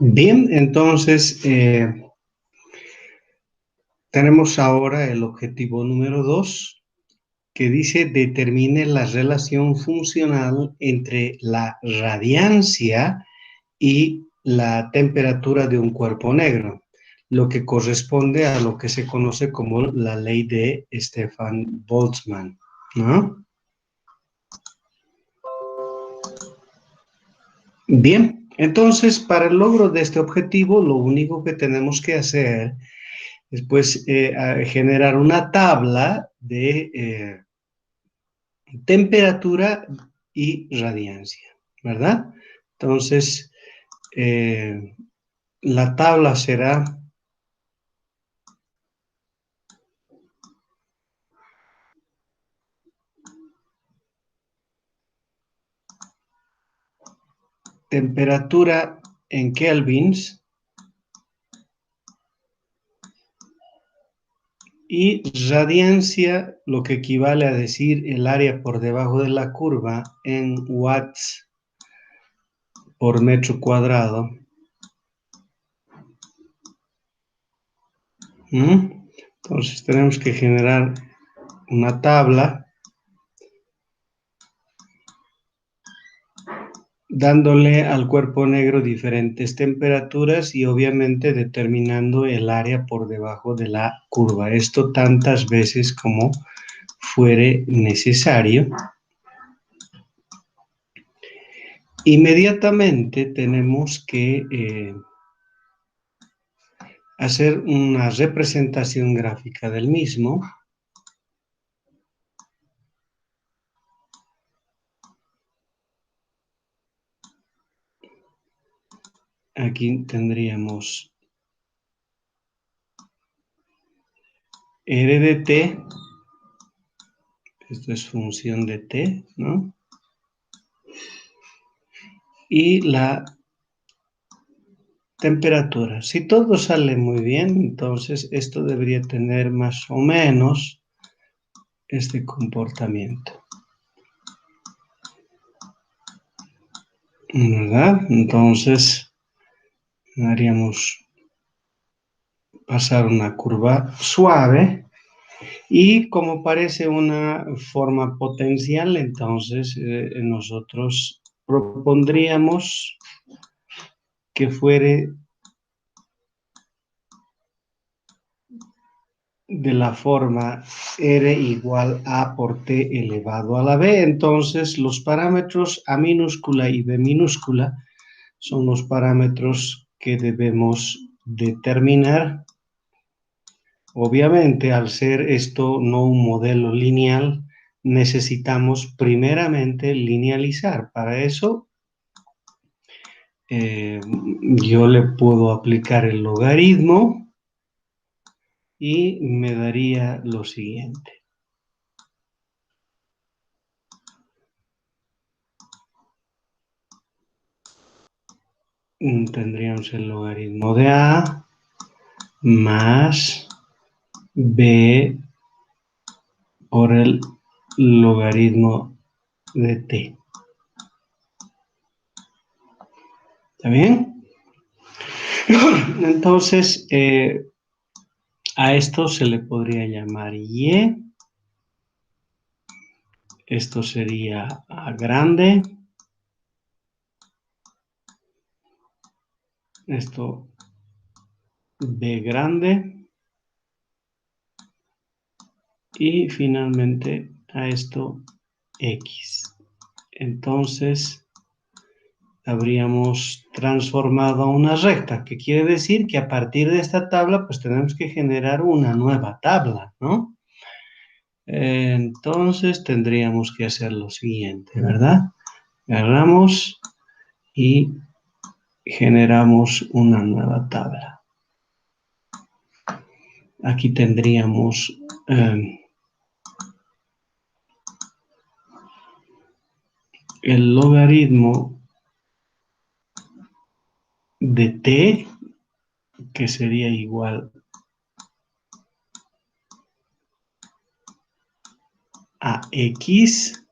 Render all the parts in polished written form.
Bien, entonces tenemos ahora el objetivo número 2, que dice determine la relación funcional entre la radiancia y la temperatura de un cuerpo negro, lo que corresponde a lo que se conoce como la ley de Stefan Boltzmann, ¿no? Bien, entonces para el logro de este objetivo, lo único que tenemos que hacer es pues generar una tabla de temperatura y radiancia, ¿verdad? Entonces, eh, la tabla será temperatura en kelvins y radiancia, lo que equivale a decir el área por debajo de la curva en watts por metro cuadrado. Entonces tenemos que generar una tabla dándole al cuerpo negro diferentes temperaturas y obviamente determinando el área por debajo de la curva. Esto tantas veces como fuere necesario. Inmediatamente tenemos que hacer una representación gráfica del mismo. Aquí tendríamos R de t, esto es función de t, ¿no? Y la temperatura. Si todo sale muy bien, entonces esto debería tener más o menos este comportamiento, ¿verdad? Entonces haríamos pasar una curva suave y como parece una forma potencial, entonces nosotros propondríamos que fuere de la forma R igual A por T elevado a la B. Entonces, los parámetros A minúscula y B minúscula son los parámetros que debemos determinar. Obviamente, al ser esto no un modelo lineal, necesitamos primeramente linealizar. Para eso, yo le puedo aplicar el logaritmo y me daría lo siguiente. Tendríamos el logaritmo de A más B por el logaritmo de T. ¿Está bien? Entonces, a esto se le podría llamar Y. Esto sería A grande. Esto B grande. Y finalmente a esto X. Entonces, habríamos transformado a una recta, que quiere decir que a partir de esta tabla, pues tenemos que generar una nueva tabla, ¿no? Entonces tendríamos que hacer lo siguiente, ¿verdad? Agarramos y generamos una nueva tabla. Aquí tendríamos el logaritmo de t, que sería igual a x,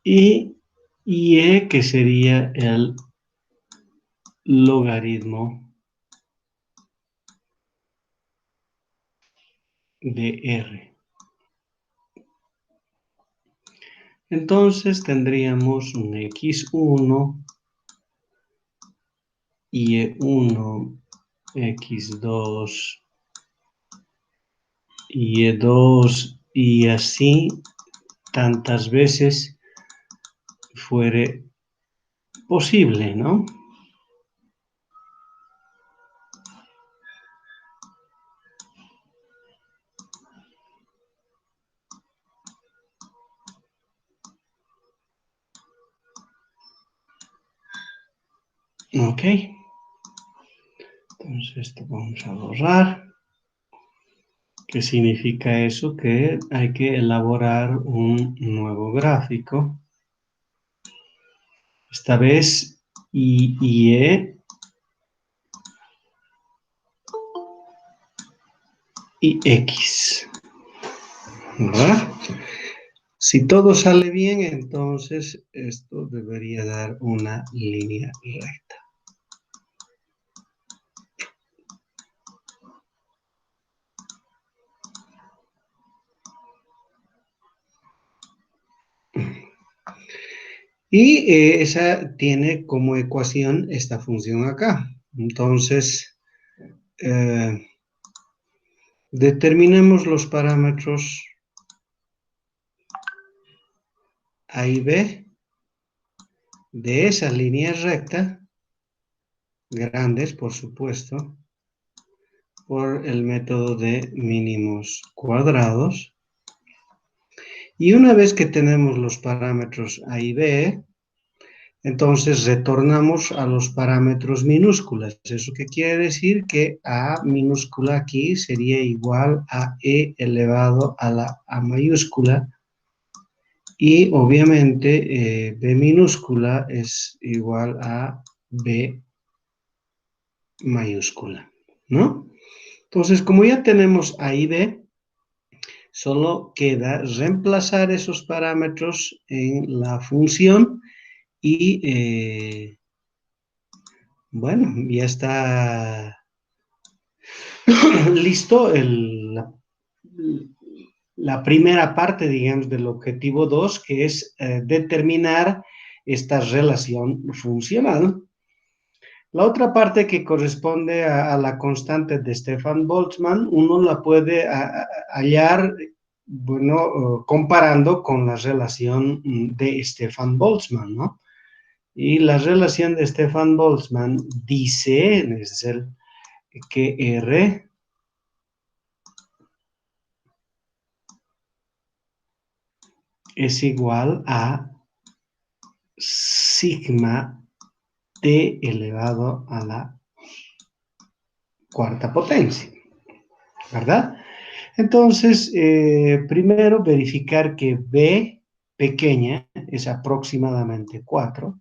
y y, que sería el logaritmo de R. Entonces tendríamos un x1, y1, x2, y2, y así tantas veces fuere posible, ¿no? Ok. Entonces esto vamos a borrar. ¿Qué significa eso? Que hay que elaborar un nuevo gráfico. Esta vez y x, ¿verdad? Si todo sale bien, entonces esto debería dar una línea recta. Y esa tiene como ecuación esta función acá. Entonces, determinemos los parámetros A y B de esa línea recta, grandes por supuesto, por el método de mínimos cuadrados. Y una vez que tenemos los parámetros A y B, entonces retornamos a los parámetros minúsculas. ¿Eso qué quiere decir? Que A minúscula aquí sería igual a E elevado a la A mayúscula. Y obviamente B minúscula es igual a B mayúscula, ¿no? Entonces, como ya tenemos A y B, solo queda reemplazar esos parámetros en la función y, bueno, ya está listo la primera parte, digamos, del objetivo 2, que es determinar esta relación funcional. La otra parte que corresponde a la constante de Stefan Boltzmann, uno la puede hallar, bueno, comparando con la relación de Stefan Boltzmann, ¿no? Y la relación de Stefan Boltzmann dice, es decir, que R es igual a sigma t elevado a la cuarta potencia, ¿verdad? Entonces, primero verificar que B pequeña es aproximadamente 4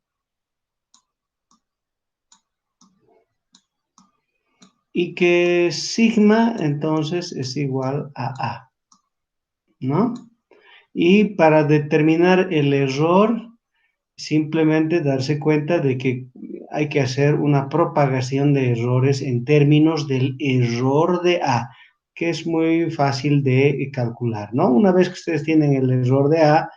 y que sigma entonces es igual a A, ¿no? Y para determinar el error, simplemente darse cuenta de que hay que hacer una propagación de errores en términos del error de A, que es muy fácil de calcular, ¿no? Una vez que ustedes tienen el error de A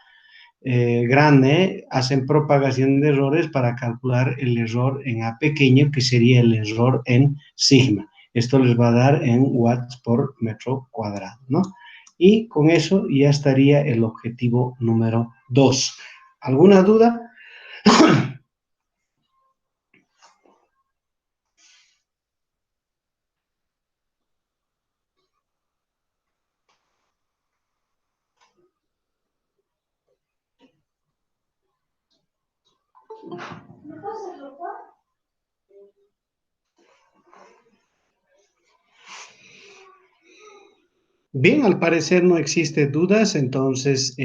grande, hacen propagación de errores para calcular el error en A pequeño, que sería el error en sigma. Esto les va a dar en watts por metro cuadrado, ¿no? Y con eso ya estaría el objetivo número 2. ¿Alguna duda? Bien, al parecer no existe dudas, entonces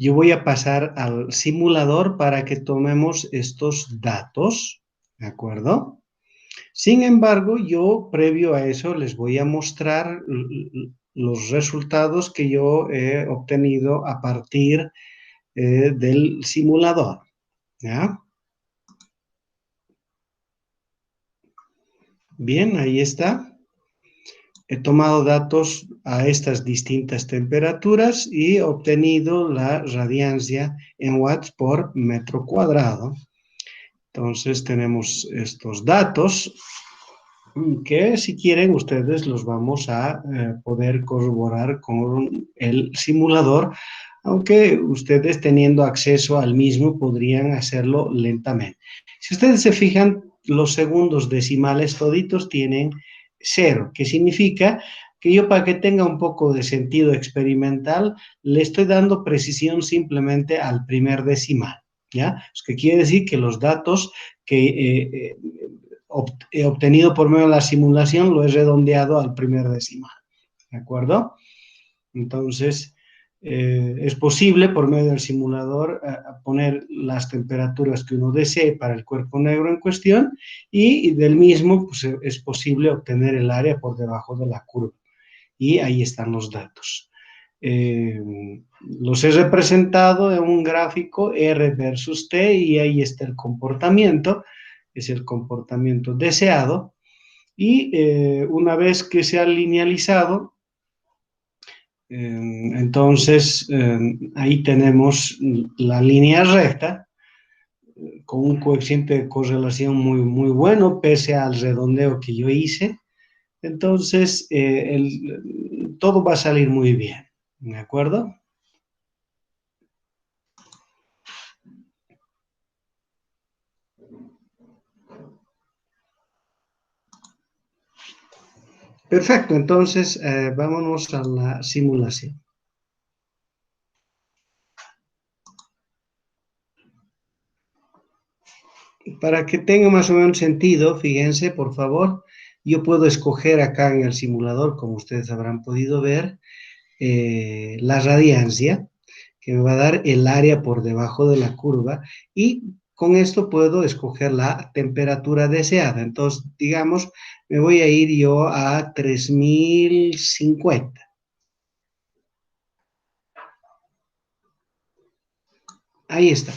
yo voy a pasar al simulador para que tomemos estos datos, ¿de acuerdo? Sin embargo, yo previo a eso les voy a mostrar los resultados que yo he obtenido a partir del simulador, ¿ya? Bien, ahí está. He tomado datos a estas distintas temperaturas y he obtenido la radiancia en watts por metro cuadrado. Entonces tenemos estos datos que si quieren ustedes los vamos a poder corroborar con el simulador, aunque ustedes teniendo acceso al mismo podrían hacerlo lentamente. Si ustedes se fijan, los segundos decimales toditos tienen cero, que significa que yo para que tenga un poco de sentido experimental le estoy dando precisión simplemente al primer decimal, ¿ya? Es que quiere decir que los datos que he obtenido por medio de la simulación lo he redondeado al primer decimal, ¿de acuerdo? Entonces, es posible por medio del simulador poner las temperaturas que uno desee para el cuerpo negro en cuestión y del mismo pues, es posible obtener el área por debajo de la curva. Y ahí están los datos. Los he representado en un gráfico R versus T y ahí está el comportamiento, es el comportamiento deseado. Y una vez que se ha linealizado, entonces ahí tenemos la línea recta con un coeficiente de correlación muy bueno, pese al redondeo que yo hice. Entonces, todo va a salir muy bien, ¿de acuerdo? Perfecto, entonces vámonos a la simulación. Para que tenga más o menos sentido, fíjense, por favor, yo puedo escoger acá en el simulador, como ustedes habrán podido ver, la radiancia, que me va a dar el área por debajo de la curva, y con esto puedo escoger la temperatura deseada. Entonces, digamos, me voy a ir yo a 3050. Ahí está.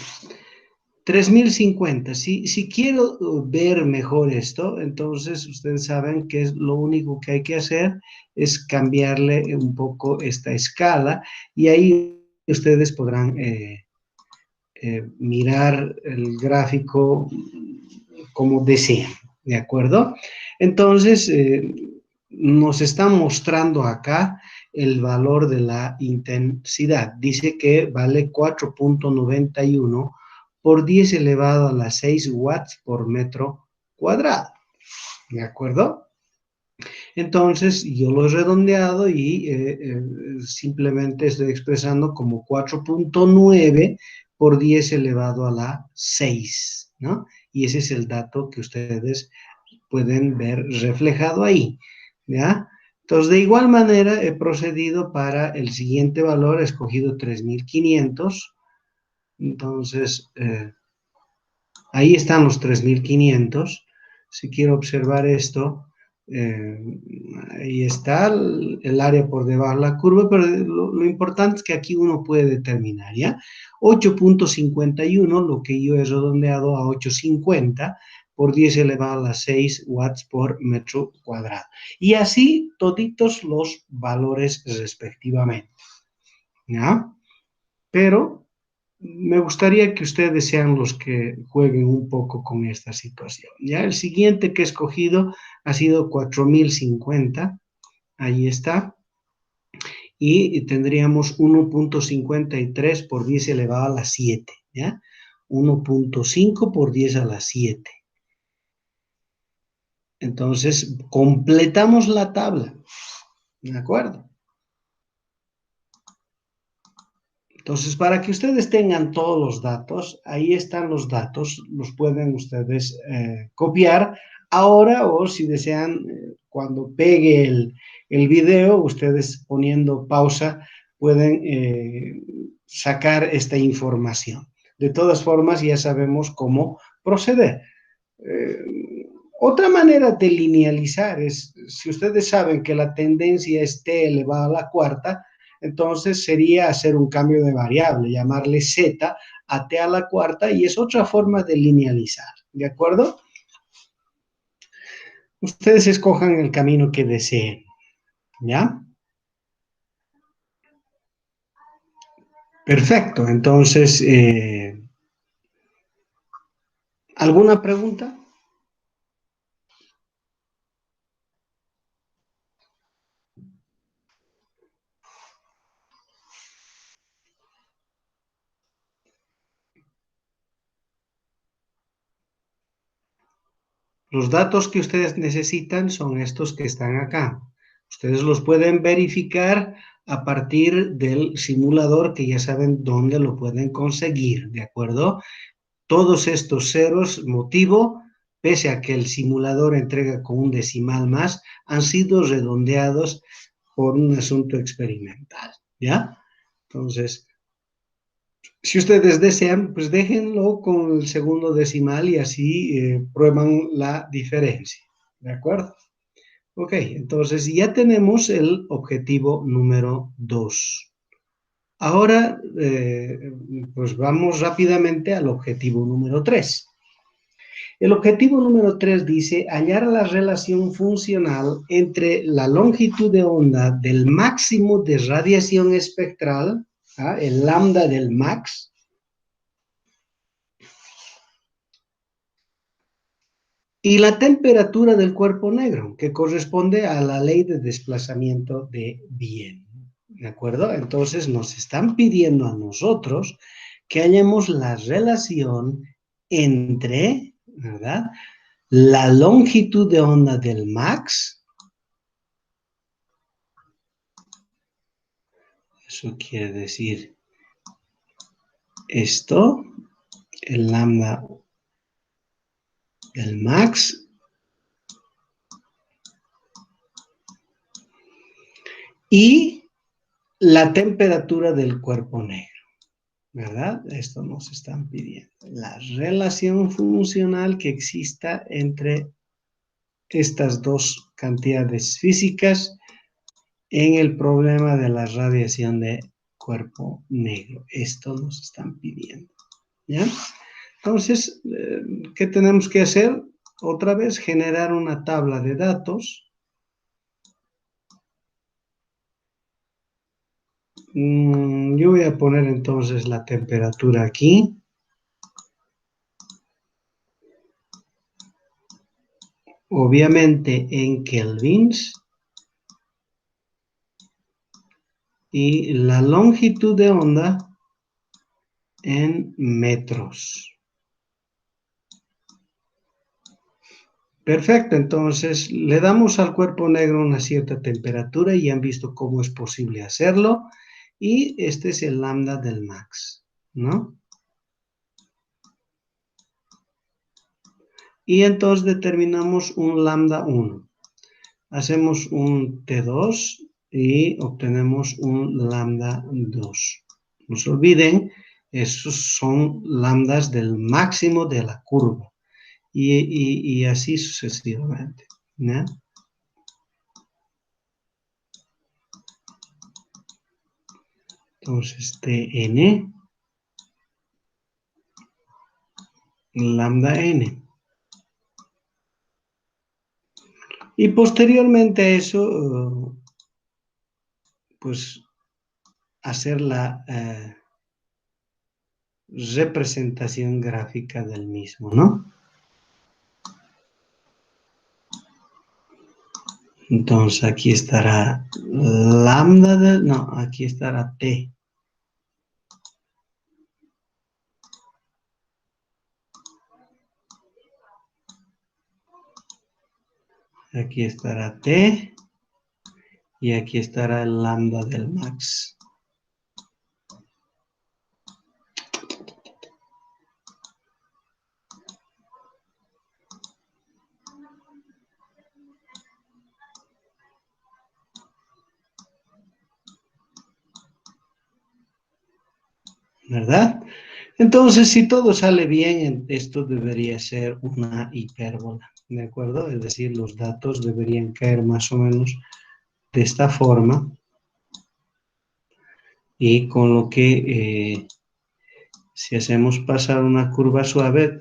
3050. Si quiero ver mejor esto, entonces ustedes saben que es lo único que hay que hacer es cambiarle un poco esta escala y ahí ustedes podrán mirar el gráfico como desean, ¿de acuerdo? Entonces, nos está mostrando acá el valor de la intensidad. Dice que vale 4.91 por 10 elevado a la 6 watts por metro cuadrado, ¿de acuerdo? Entonces, yo lo he redondeado y simplemente estoy expresando como 4.9 por 10 elevado a la 6, ¿no? Y ese es el dato que ustedes pueden ver reflejado ahí, ¿ya? Entonces, de igual manera, he procedido para el siguiente valor, he escogido 3500. Entonces, ahí están los 3500. Si quiero observar esto, eh, ahí está el área por debajo de la curva, pero lo importante es que aquí uno puede determinar, ¿ya? 8.51, lo que yo he redondeado a 850 por 10 elevado a la 6 watts por metro cuadrado. Y así toditos los valores respectivamente, ¿ya? Pero me gustaría que ustedes sean los que jueguen un poco con esta situación. Ya el siguiente que he escogido ha sido 4050, ahí está, y tendríamos 1.53 por 10 elevado a la 7, ¿ya? 1.5 por 10 a la 7. Entonces, completamos la tabla, ¿de acuerdo? Entonces, para que ustedes tengan todos los datos, ahí están los datos, los pueden ustedes copiar ahora o si desean, cuando pegue el video, ustedes poniendo pausa pueden sacar esta información. De todas formas, ya sabemos cómo proceder. Eh, Otra manera de linealizar es, si ustedes saben que la tendencia es t elevado a la cuarta, entonces sería hacer un cambio de variable, llamarle z a t a la cuarta, y es otra forma de linealizar, ¿de acuerdo? Ustedes escojan el camino que deseen, ¿ya? Perfecto, entonces, ¿alguna pregunta? Los datos que ustedes necesitan son estos que están acá. Ustedes los pueden verificar a partir del simulador que ya saben dónde lo pueden conseguir, ¿de acuerdo? Todos estos ceros, motivo, pese a que el simulador entrega con un decimal más, han sido redondeados por un asunto experimental, ¿ya? Entonces, si ustedes desean, pues déjenlo con el segundo decimal y así prueban la diferencia. ¿De acuerdo? Ok, entonces ya tenemos el objetivo número 2. Ahora, pues vamos rápidamente al objetivo número 3. El objetivo número 3 dice hallar la relación funcional entre la longitud de onda del máximo de radiación espectral, ¿ah? El lambda del max, y la temperatura del cuerpo negro, que corresponde a la ley de desplazamiento de Wien. ¿De acuerdo? Entonces nos están pidiendo a nosotros que hallemos la relación entre, ¿verdad?, la longitud de onda del max, eso quiere decir esto, el lambda del max, y la temperatura del cuerpo negro, ¿verdad? Esto nos están pidiendo. La relación funcional que exista entre estas dos cantidades físicas en el problema de la radiación de cuerpo negro. Esto nos están pidiendo, ¿ya? Entonces, ¿qué tenemos que hacer? Otra vez, generar una tabla de datos. Yo voy a poner entonces la temperatura aquí. Obviamente en kelvins. Y la longitud de onda en metros. Perfecto, entonces le damos al cuerpo negro una cierta temperatura y han visto cómo es posible hacerlo. Y este es el lambda del max, ¿no? Y entonces determinamos un lambda 1. Hacemos un T2 y obtenemos un lambda 2. No se olviden, esos son lambdas del máximo de la curva. Y así sucesivamente, ¿no? Entonces, Tn, lambda n. Y posteriormente a eso, pues, hacer la representación gráfica del mismo, ¿no? Entonces, aquí estará lambda, no, aquí estará T. Aquí estará T y aquí estará el lambda del max. ¿Verdad? Entonces, si todo sale bien, esto debería ser una hipérbola, ¿de acuerdo? Es decir, los datos deberían caer más o menos de esta forma y con lo que si hacemos pasar una curva suave,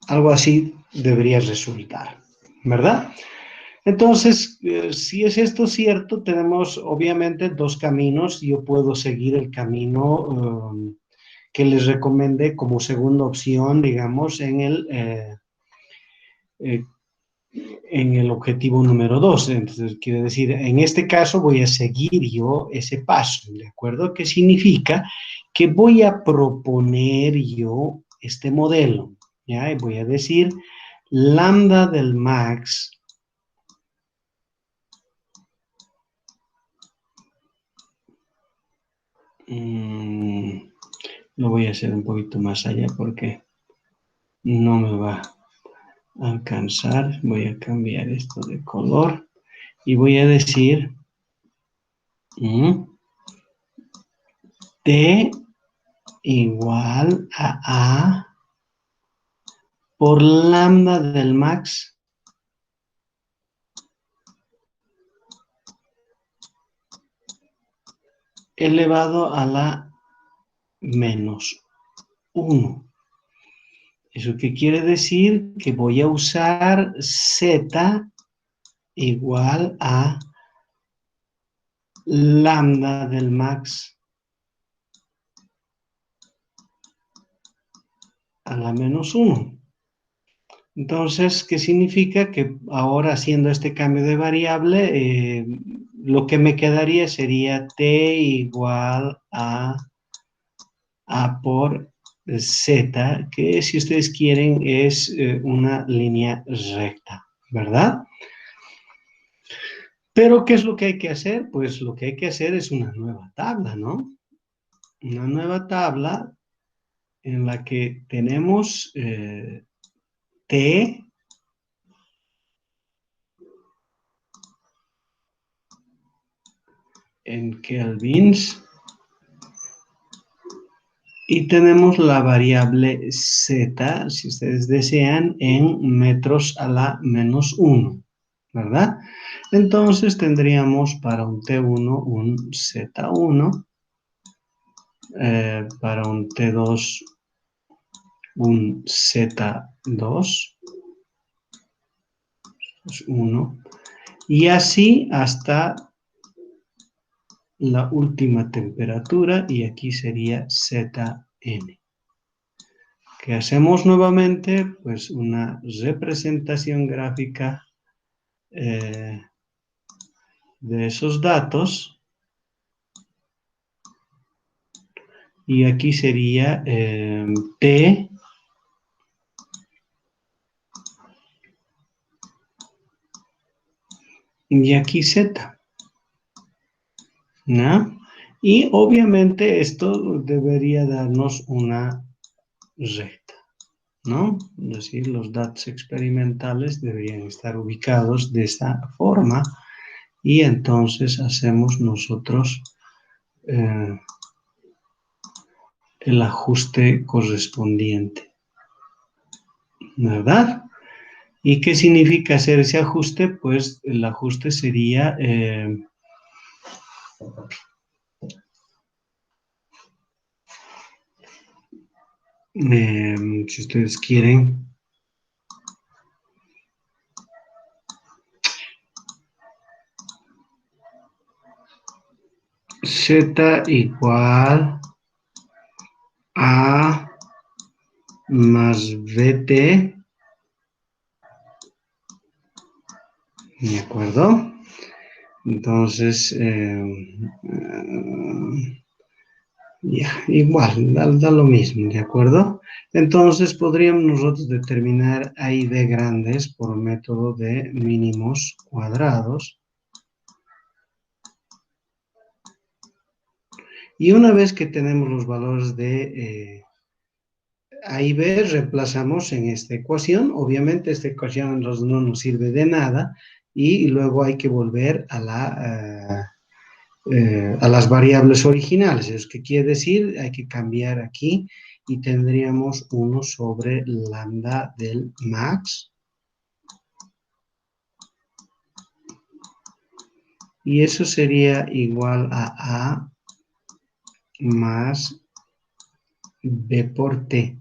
Algo así debería resultar, ¿verdad? Entonces, si es esto cierto, tenemos obviamente dos caminos. Yo puedo seguir el camino que les recomendé como segunda opción, digamos, eh, en el objetivo número 2. Entonces, quiere decir, en este caso voy a seguir yo ese paso, ¿de acuerdo? ¿Qué significa? Que voy a proponer yo este modelo, ¿ya? Y voy a decir lambda del max lo voy a hacer un poquito más allá porque no me va a alcanzar. Voy a cambiar esto de color y voy a decir T igual a por lambda del max elevado a la menos 1. ¿Eso qué quiere decir? Que voy a usar z igual a lambda del max a la menos 1. Entonces, ¿qué significa? Que ahora haciendo este cambio de variable, lo que me quedaría sería t igual a por z, que si ustedes quieren es una línea recta, ¿verdad? Pero, ¿qué es lo que hay que hacer? Pues lo que hay que hacer es una nueva tabla, ¿no? Una nueva tabla en la que tenemos t en kelvins y tenemos la variable z, si ustedes desean, en metros a la menos 1, ¿verdad? Entonces tendríamos para un T1 un Z1, para un T2 un Z2, es 1, y así hasta la última temperatura, y aquí sería Zn. ¿Qué hacemos nuevamente? Pues una representación gráfica de esos datos, y aquí sería T y aquí Z, ¿no? Y obviamente esto debería darnos una recta, ¿no? Es decir, los datos experimentales deberían estar ubicados de esta forma y entonces hacemos nosotros eh, el ajuste correspondiente, ¿verdad? ¿Y qué significa hacer ese ajuste? Pues el ajuste sería si ustedes quieren, Z igual a más BT, ¿de acuerdo? Entonces, ya, igual, da lo mismo, ¿de acuerdo? Entonces, podríamos nosotros determinar A y B grandes por método de mínimos cuadrados. Y una vez que tenemos los valores de A y B, reemplazamos en esta ecuación. Obviamente, esta ecuación no nos sirve de nada y luego hay que volver a las variables originales. ¿Eso qué quiere decir? Hay que cambiar aquí y tendríamos 1 sobre lambda del max. Y eso sería igual a más B por T.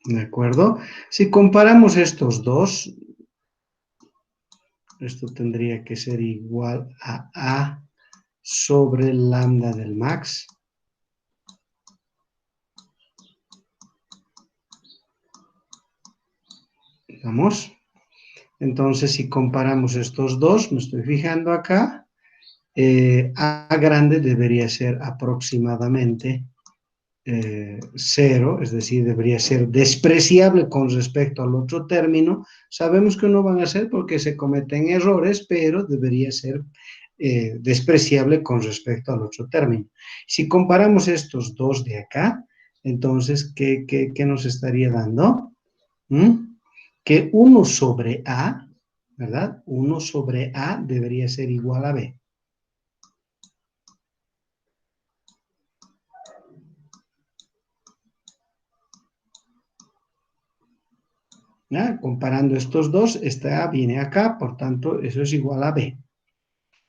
¿De acuerdo? Si comparamos estos dos, esto tendría que ser igual a sobre lambda del max. Vamos. Entonces, si comparamos estos dos, me estoy fijando acá, A grande debería ser aproximadamente 0, es decir, debería ser despreciable con respecto al otro término. Sabemos que no van a ser porque se cometen errores, pero debería ser despreciable con respecto al otro término. Si comparamos estos dos de acá, entonces, ¿qué nos estaría dando? Que 1 sobre A, ¿verdad? 1 sobre A debería ser igual a B. ¿Ya? Comparando estos dos, esta A viene acá, por tanto, eso es igual a B.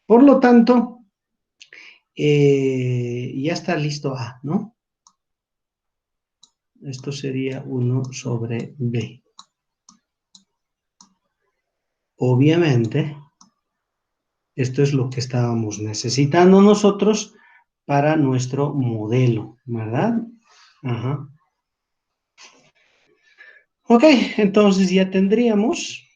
Por lo tanto, ya está listo A, ¿no? Esto sería 1 sobre B. Obviamente, esto es lo que estábamos necesitando nosotros para nuestro modelo, ¿verdad? Ajá. Ok, entonces ya tendríamos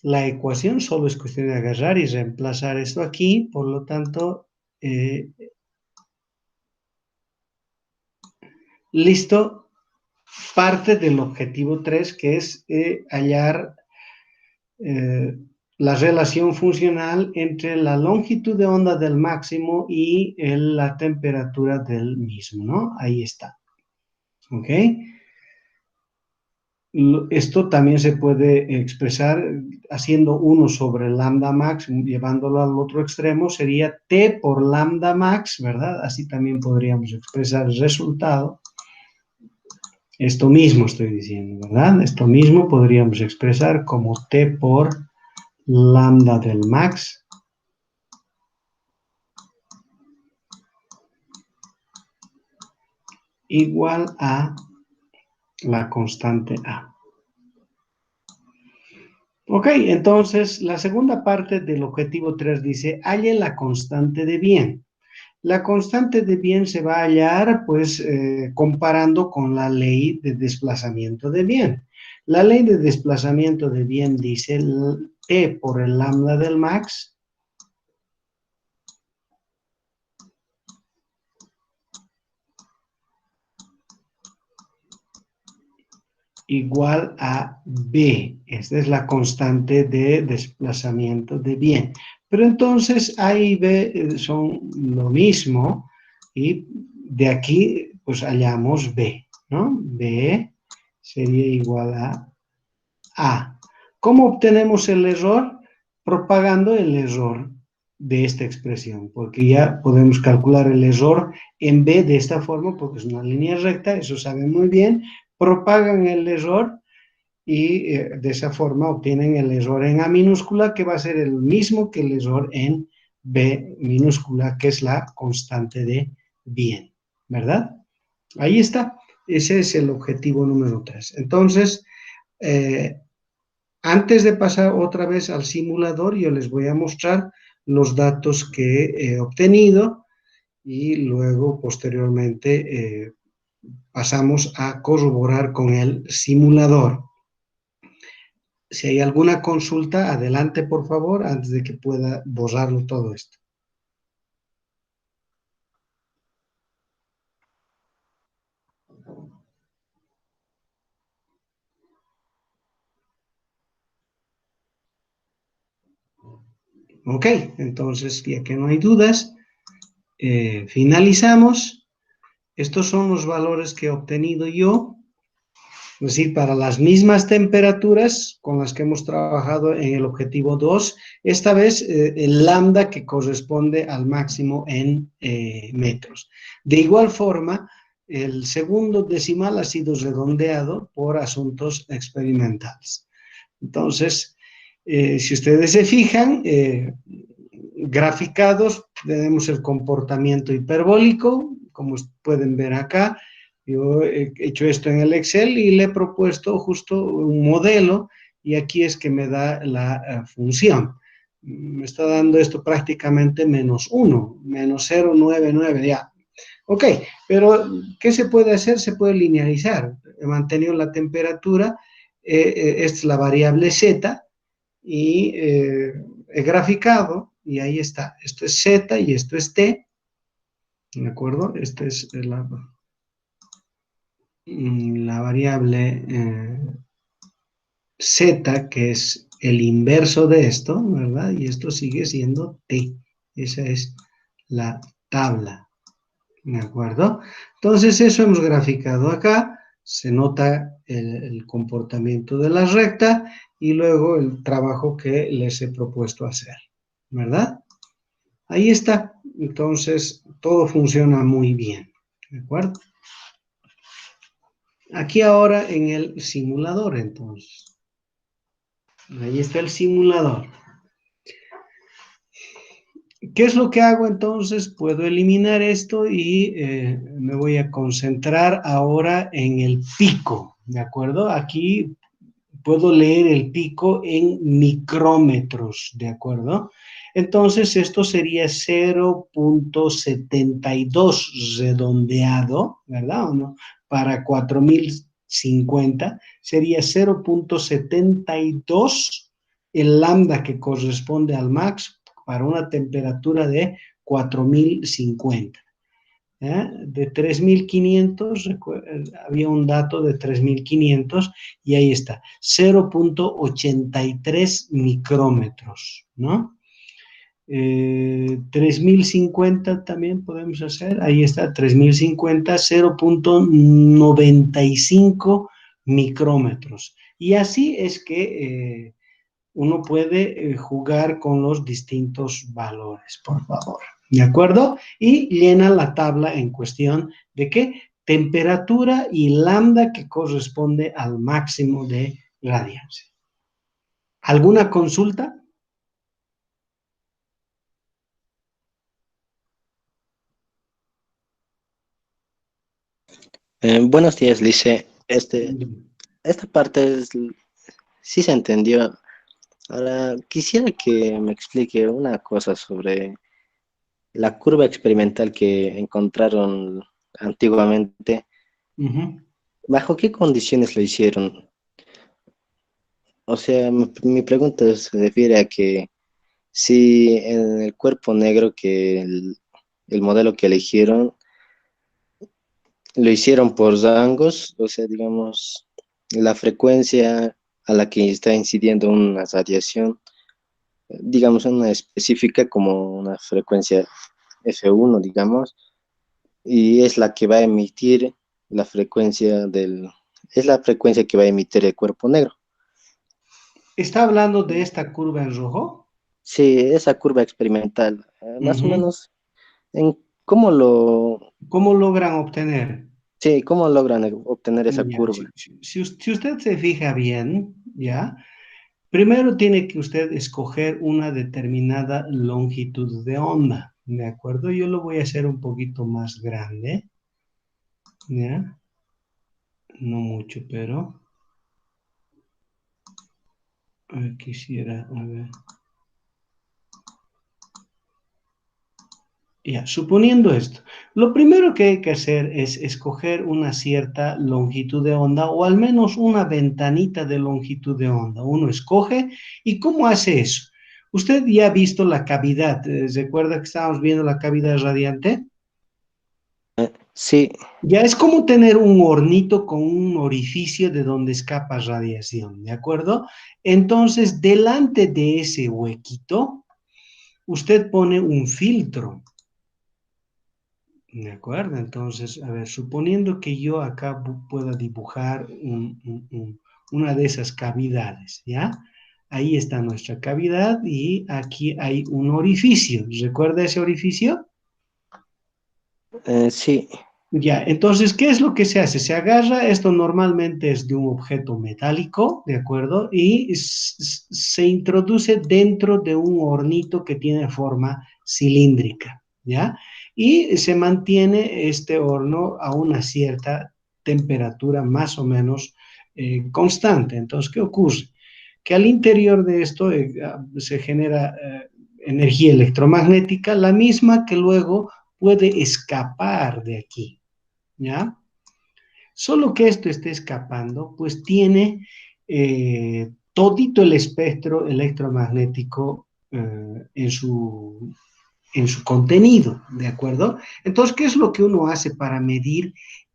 la ecuación, solo es cuestión de agarrar y reemplazar esto aquí, por lo tanto, listo, parte del objetivo 3, que es hallar la relación funcional entre la longitud de onda del máximo y la temperatura del mismo, ¿no? Ahí está, ¿ok? Esto también se puede expresar haciendo 1 sobre lambda max, llevándolo al otro extremo, sería T por lambda max, ¿verdad? Así también podríamos expresar el resultado. Esto mismo estoy diciendo, ¿verdad? Esto mismo podríamos expresar como T por lambda del max igual a la constante A. Ok, entonces la segunda parte del objetivo 3 dice, halle la constante de bien. La constante de bien se va a hallar, pues, comparando con la ley de desplazamiento de bien. La ley de desplazamiento de bien dice T por el lambda del max igual a B. Esta es la constante de desplazamiento de bien. Pero entonces A y B son lo mismo y de aquí pues hallamos B, ¿no? B sería igual a A. ¿Cómo obtenemos el error? Propagando el error de esta expresión, porque ya podemos calcular el error en B de esta forma, porque es una línea recta, eso saben muy bien, propagan el error y de esa forma obtienen el error en A minúscula, que va a ser el mismo que el error en B minúscula, que es la constante de bien, ¿verdad? Ahí está, ese es el objetivo número 3. Entonces, eh, antes de pasar otra vez al simulador, yo les voy a mostrar los datos que he obtenido y luego, posteriormente, pasamos a corroborar con el simulador. Si hay alguna consulta, adelante, por favor, antes de que pueda borrarlo todo esto. Ok, entonces, ya que no hay dudas, finalizamos. Estos son los valores que he obtenido yo. Es decir, para las mismas temperaturas con las que hemos trabajado en el objetivo 2, esta vez el lambda que corresponde al máximo en metros. De igual forma, el segundo decimal ha sido redondeado por asuntos experimentales. Entonces, si ustedes se fijan, graficados, tenemos el comportamiento hiperbólico, como pueden ver acá, Yo he hecho esto en el Excel y le he propuesto justo un modelo y aquí es que me da la función. Me está dando esto prácticamente -1, -0,99, ya. Ok, pero ¿qué se puede hacer? Se puede linearizar. He mantenido la temperatura, esta es la variable z y he graficado y ahí está. Esto es z y esto es t, ¿de acuerdo? Esta es la variable z, que es el inverso de esto, ¿verdad? Y esto sigue siendo t. Esa es la tabla, ¿de acuerdo? Entonces, eso hemos graficado acá. Se nota el comportamiento de la recta y luego el trabajo que les he propuesto hacer, ¿verdad? Ahí está. Entonces, todo funciona muy bien, ¿de acuerdo? Aquí ahora en el simulador, entonces. Ahí está el simulador. ¿Qué es lo que hago entonces? Puedo eliminar esto y me voy a concentrar ahora en el pico, ¿de acuerdo? Aquí puedo leer el pico en micrómetros, ¿de acuerdo? Entonces esto sería 0,72 redondeado, ¿verdad? ¿O no? Para 4050 sería 0,72 el lambda que corresponde al max para una temperatura de 4050. De 3500, había un dato de 3500 y ahí está, 0,83 micrómetros, ¿no? 3050 también podemos hacer, ahí está, 3050, 0,95 micrómetros. Y así es que uno puede jugar con los distintos valores, por favor. ¿De acuerdo? Y llena la tabla en cuestión de qué temperatura y lambda que corresponde al máximo de radiancia. ¿Alguna consulta? Buenos días, Lice. Esta parte sí se entendió. Ahora, quisiera que me explique una cosa sobre la curva experimental que encontraron antiguamente. Uh-huh. ¿Bajo qué condiciones lo hicieron? O sea, mi pregunta se refiere a que si en el cuerpo negro que el modelo que eligieron lo hicieron por rangos, o sea, digamos, la frecuencia a la que está incidiendo una radiación, digamos, una específica como una frecuencia F1, digamos, y es la que va a emitir la frecuencia es la frecuencia que va a emitir el cuerpo negro. ¿Está hablando de esta curva en rojo? Sí, esa curva experimental, más o Uh-huh. menos, en cómo ¿Cómo logran obtener? sí, cómo logran obtener esa Ya, curva. si usted se fija bien, ya, primero tiene que usted escoger una determinada longitud de onda, ¿de acuerdo? Yo lo voy a hacer un poquito más grande, ¿ya? No mucho, pero quisiera, a ver. Ya, suponiendo esto, lo primero que hay que hacer es escoger una cierta longitud de onda o al menos una ventanita de longitud de onda. Uno escoge y ¿cómo hace eso? Usted ya ha visto la cavidad, ¿recuerda que estábamos viendo la cavidad radiante? Sí, Ya es como tener un hornito con un orificio de donde escapa radiación, ¿de acuerdo? Entonces, delante de ese huequito, usted pone un filtro. De acuerdo, entonces, a ver, suponiendo que yo acá pueda dibujar una de esas cavidades, ¿ya? Ahí está nuestra cavidad y aquí hay un orificio. ¿Recuerda ese orificio? sí. Ya, entonces, ¿qué es lo que se hace? Se agarra, esto normalmente es de un objeto metálico, ¿de acuerdo? Y se introduce dentro de un hornito que tiene forma cilíndrica, ¿ya? Y se mantiene este horno a una cierta temperatura más o menos constante. Entonces, ¿qué ocurre? Que al interior de esto se genera energía electromagnética, la misma que luego puede escapar de aquí, ¿ya? Solo que esto esté escapando, pues tiene todito el espectro electromagnético en su contenido, ¿de acuerdo? Entonces, ¿qué es lo que uno hace para medir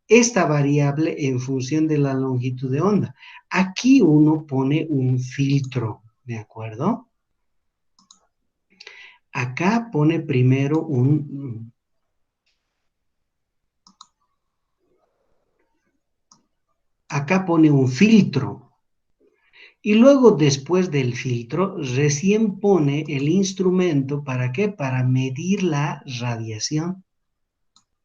esta variable en función de la longitud de onda? Aquí uno pone un filtro, ¿de acuerdo? Acá pone primero acá pone un filtro. Y luego, después del filtro, recién pone el instrumento, ¿para qué? Para medir la radiación,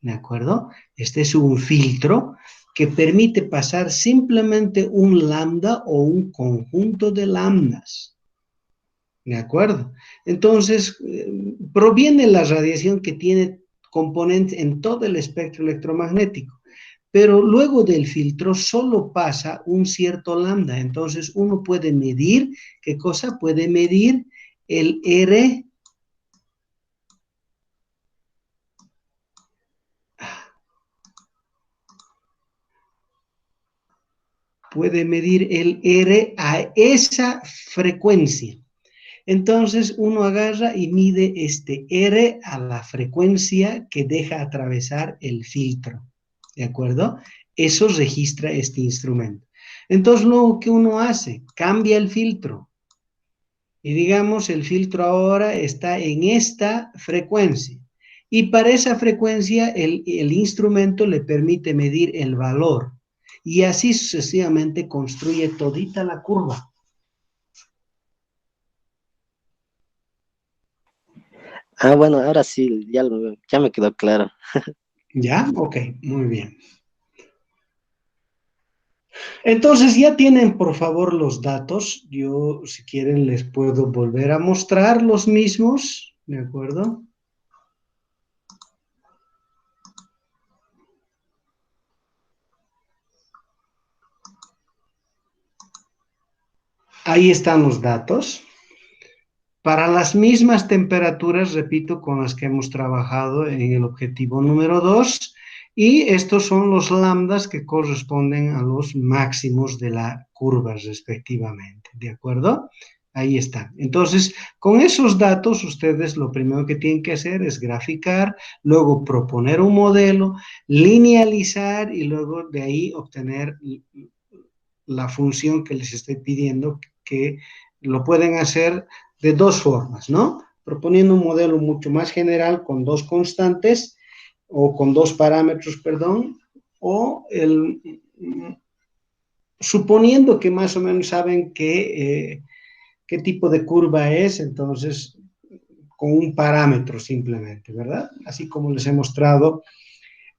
¿de acuerdo? Este es un filtro que permite pasar simplemente un lambda o un conjunto de lambdas, ¿de acuerdo? Entonces, proviene la radiación que tiene componentes en todo el espectro electromagnético, pero luego del filtro solo pasa un cierto lambda. Entonces uno puede medir, ¿qué cosa? Puede medir el R, puede medir el R a esa frecuencia. Entonces uno agarra y mide este R a la frecuencia que deja atravesar el filtro, ¿de acuerdo? Eso registra este instrumento. Entonces lo que uno hace, cambia el filtro. Y digamos, el filtro ahora está en esta frecuencia. Y para esa frecuencia el instrumento le permite medir el valor. Y así sucesivamente construye todita la curva. Ah, bueno, ahora sí, ya me quedó claro. ¿Ya? Ok, muy bien. Entonces, ya tienen, por favor, los datos. Yo, si quieren, les puedo volver a mostrar los mismos. ¿De acuerdo? Ahí están los datos. Para las mismas temperaturas, repito, con las que hemos trabajado en el objetivo número 2, y estos son los lambdas que corresponden a los máximos de la curva, respectivamente, ¿de acuerdo? Ahí están. Entonces, con esos datos, ustedes lo primero que tienen que hacer es graficar, luego proponer un modelo, linealizar y luego de ahí obtener la función que les estoy pidiendo, que lo pueden hacer de dos formas, ¿no? Proponiendo un modelo mucho más general con dos constantes o con dos parámetros, perdón, o suponiendo que más o menos saben qué tipo de curva es, entonces con un parámetro simplemente, ¿verdad? Así como les he mostrado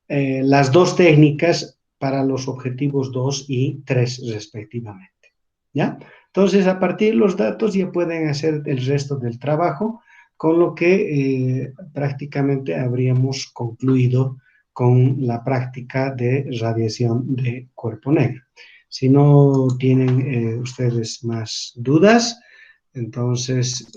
las dos técnicas para los objetivos 2 y 3 respectivamente, ¿ya? Entonces, a partir de los datos ya pueden hacer el resto del trabajo, con lo que prácticamente habríamos concluido con la práctica de radiación de cuerpo negro. Si no tienen ustedes más dudas, entonces